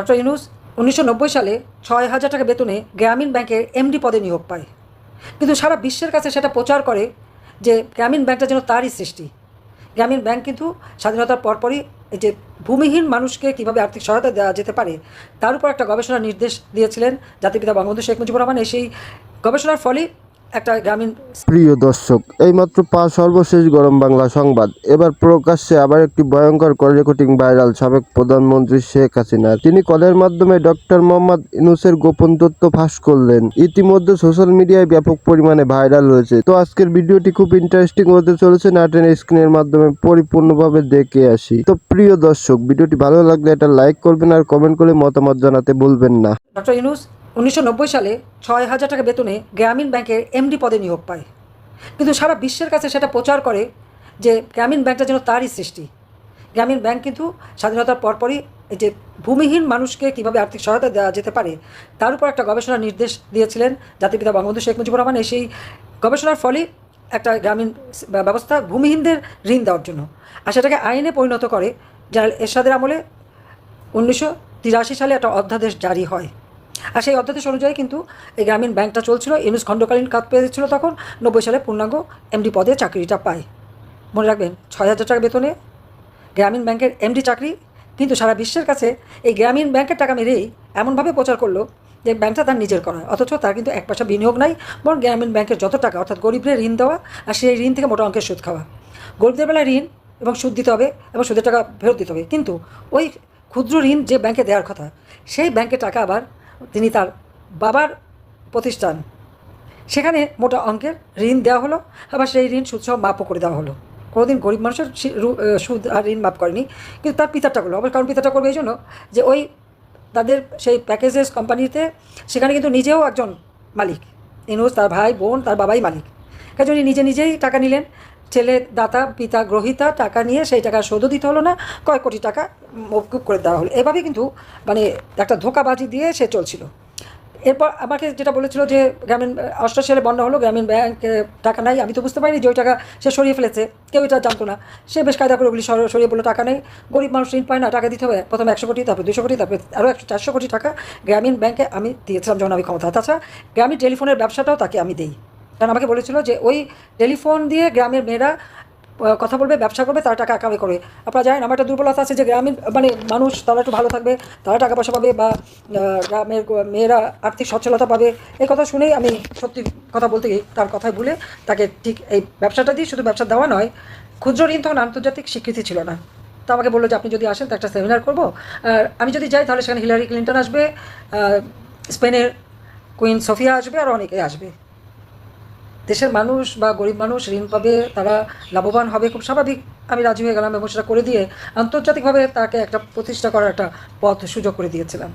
Doctor Yunus ১৯৯০ সালে ৬,০০০ টাকা বেতনে গ্রামীণ ব্যাংকের এমডি পদে নিয়োগ পায়, কিন্তু সারা বিশ্বের কাছে সেটা প্রচার করে যে গ্রামীণ ব্যাংকটা যেন তারই সৃষ্টি। গ্রামীণ ব্যাংক কিন্তু স্বাধীনতার পরপরই এই যে ভূমিহীন মানুষকে কীভাবে আর্থিক সহায়তা দেওয়া যেতে পারে তার উপর একটা গবেষণার নির্দেশ দিয়েছিলেন জাতির পিতা বঙ্গবন্ধু শেখ মুজিবুর রহমান। সেই গবেষণার ফলেই একটা গ্রামীণ। প্রিয় দর্শক, এইমাত্র সর্বশেষ গরম বাংলা সংবাদ। এবার প্রকাশ্যে আবার একটি ভয়ঙ্কর কল রেকর্ডিং ভাইরাল সাবেক প্রধানমন্ত্রী শেখ হাসিনা। তিনি কলের মাধ্যমে ডক্টর মোহাম্মদ ইউনূসের গোপন তথ্য ফাঁস করলেন। ইতিমধ্যে সোশ্যাল মিডিয়ায় ব্যাপক পরিমাণে ভাইরাল হয়েছে। তো আজকের ভিডিওটি খুব ইন্টারেস্টিং হতে চলেছে, না টেনে স্ক্রিনের মাধ্যমে পরিপূর্ণভাবে দেখে আসি। তো প্রিয় দর্শক, ভিডিওটি ভালো লাগলে এটা লাইক করবেন আর কমেন্ট করে মতামত জানাতে ভুলবেন না। ডক্টর ইউনূস ১৯৯০ সালে ৬,০০০ টাকা বেতনে গ্রামীণ ব্যাংকের এমডি পদে নিয়োগ পায়, কিন্তু সারা বিশ্বের কাছে সেটা প্রচার করে যে গ্রামীণ ব্যাংকটা যেন তারই সৃষ্টি। গ্রামীণ ব্যাংক কিন্তু স্বাধীনতার পরপরই এই যে ভূমিহীন মানুষকে কীভাবে আর্থিক সহায়তা দেওয়া যেতে পারে তার উপর একটা গবেষণার নির্দেশ দিয়েছিলেন জাতির পিতা বঙ্গবন্ধু শেখ মুজিবুর রহমান। সেই গবেষণার ফলেই একটা গ্রামীণ ব্যবস্থা ভূমিহীনদের ঋণ দেওয়ার জন্য, আর সেটাকে আইনে পরিণত করে। জেনারেল এরশাদের আমলে ১৯৮৩ সালে একটা অধ্যাদেশ জারি হয়, আর সেই অধ্যাদেশ অনুযায়ী কিন্তু এই গ্রামীণ ব্যাংকটা চলছিল। ইউনূস খণ্ডকালীন কাজ পেয়েছিল তখন ৯০ সালে পূর্ণাঙ্গ এমডি পদে চাকরিটা পায়। মনে রাখবেন, ৬,০০০ টাকা বেতনে গ্রামীণ ব্যাংকের এমডি চাকরি, কিন্তু সারা বিশ্বের কাছে এই গ্রামীণ ব্যাংকের টাকা মেরেই এমনভাবে প্রচার করলো যে ব্যাংকটা তার নিজের করা, অথচ তার কিন্তু এক পয়সা বিনিয়োগ নাই, বরং গ্রামীণ ব্যাংকের যত টাকা অর্থাৎ গরিবদের ঋণ দেওয়া আর সেই ঋণ থেকে মোটা অঙ্কের সুদ খাওয়া। গরিবদের বেলায় ঋণ এবং সুদ দিতে হবে এবং সুদের টাকা ফেরত দিতে হবে, কিন্তু ওই ক্ষুদ্র ঋণ যে ব্যাংকে দেওয়ার কথা সেই ব্যাংকের টাকা আবার তিনি তার বাবার প্রতিষ্ঠান, সেখানে মোটা অঙ্কের ঋণ দেওয়া হলো, আবার সেই ঋণ সুদসহ মাপও করে দেওয়া হলো। কোনোদিন গরিব মানুষের সুদ আর ঋণ মাপ করেনি, কিন্তু তার পিতারটা করলো। আবার কারণ পিতারটা করবে এই জন্য যে ওই তাদের সেই প্যাকেজেস কোম্পানিতে সেখানে কিন্তু নিজেও একজন মালিক। ইউনূস, তার ভাই বোন, তার বাবাই মালিক। কাজে উনি নিজেই টাকা নিলেন, ছেলে দাতা পিতা গ্রহিতা, টাকা নিয়ে সেই টাকা শোধও দিতে হলো না, কয়েক কোটি টাকা মওকুফ করে দেওয়া হলো। এভাবেই কিন্তু মানে একটা ধোঁকাবাজি দিয়ে সে চলছিল। এরপর আমাকে যেটা বলেছিল যে গ্রামীণ ৮৮ সালে বন্যা হলো, গ্রামীণ ব্যাংকে টাকা নাই। আমি তো বুঝতে পারিনি যে ওই টাকা সে সরিয়ে ফেলেছে, কেউ এটা জানতো না। সে বেশ কায়দা করে ওগুলি সরিয়ে বললো টাকা নেই, গরিব মানুষ ঋণ পায় না, টাকা দিতে হবে। প্রথমে ১০০ কোটি, তারপরে ২০০ কোটি, তারপরে আরও ৪০০ কোটি টাকা গ্রামীণ ব্যাংকে আমি দিয়েছিলাম যখন আমি ক্ষমতা। তাছাড়া গ্রামীণ টেলিফোনের ব্যবসাটাও তাকে আমি দিই, কারণ আমাকে বলেছিল যে ওই টেলিফোন দিয়ে গ্রামের মেয়েরা কথা বলবে, ব্যবসা করবে, তারা টাকা কামাই করবে। আপনারা জানেন আমার একটা দুর্বলতা আছে যে গ্রামীণ মানুষ তারা একটু ভালো থাকবে, তারা টাকা পয়সা পাবে, বা গ্রামের মেয়েরা আর্থিক সচ্ছলতা পাবে। এই কথা শুনেই আমি সত্যি কথা বলতে গিয়ে তার কথায় ভুলে তাকে ঠিক এই ব্যবসাটা দিই। শুধু ব্যবসা দেওয়া নয়, ক্ষুদ্র ঋণ তখন আন্তর্জাতিক স্বীকৃতি ছিল না। তো আমাকে বললো যে আপনি যদি আসেন তো একটা সেমিনার করবো, আমি যদি যাই তাহলে সেখানে হিলারি ক্লিন্টন আসবে, স্পেনের কুইন সোফিয়া আসবে, আর অনেকেই আসবে। দেশের মানুষ বা গরিব মানুষ ঋণ পাবে, তারা লাভবান হবে, খুব স্বাভাবিক। আমি রাজি হয়ে গেলাম এবং সেটা করে দিয়ে আন্তর্জাতিকভাবে তাকে একটা প্রতিষ্ঠা করার একটা পথ সুযোগ করে দিয়েছিলাম।